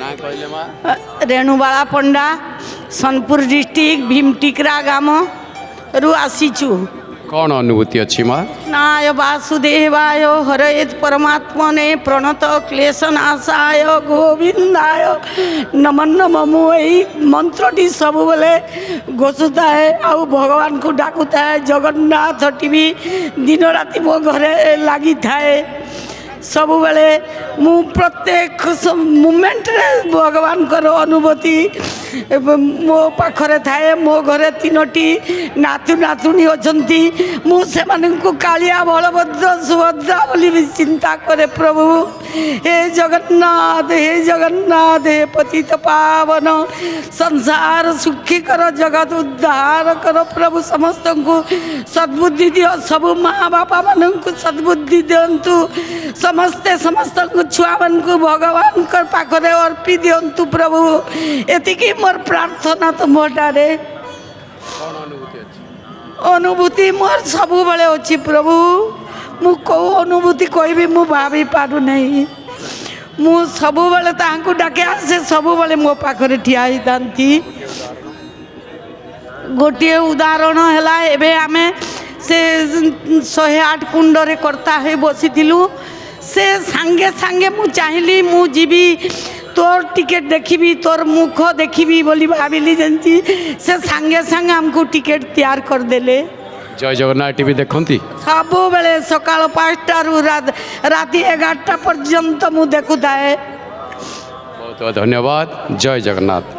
ना कहले माँ रेणुबाला पंडा सोनपुर डिस्ट्रिक्ट भीमटिकरा गाम रु आसीचु। कौन अनुभूति अच्छी माँ कृष्णाय वासुदेवाय हरेत परमात्मने प्रणत क्लेशनाशाय गोविंदाय नमः नमः यही मंत्रटी सब बेले घोषुता है आउ भगवान को डाकुता है। जगन्नाथ टीवी दिन राति मो घरे लगी थाए सब बेले मु प्रत्येक मोमेंट रे भगवान कर अनुभूति मो पाखरे थाए। मो घरे तीनोटी नातु नातुणी अछंती मु सेमानंकु कालिया बलभद्र सुभद्रा बोली भी चिंता करे। प्रभु हे जगन्नाथ हे पतित पावन संसार सुखी कर जगत उद्धार कर। प्रभु समस्त को सद्बुद्धि दियो सब माँ बापा मानक सद्बुद्धि दिंतु समस्ते समस्त छुआ मान को भगवान कर पाखरे अर्पी दिंतु। प्रभु एतिकी मोर प्रार्थना तुमटारे अनुभूति मोर सब बेले अच्छी। प्रभु मु कौ अनुभूति कहबी मु भाभी पारु नहीं मु सब बेले तांको डाके आसे सब बेले मो पाखरे ठिया ही थांती। गोटे उदाहरण है एबे आमे से 108 कुंड रे करता है बसीलु से सांगे सांगे मु चाहिली मु जीवी तोर टिकेट देखी तोर मुख देखी बोली भाविली जंती से सांगे सांगे हमको टिकेट तैयार कर देले। जय जगन्नाथ टीवी देखती सब बेले सकाल 5टा रु राति 11टा पर्यंत मु देखुता है। बहुत बहुत धन्यवाद। जय जगन्नाथ।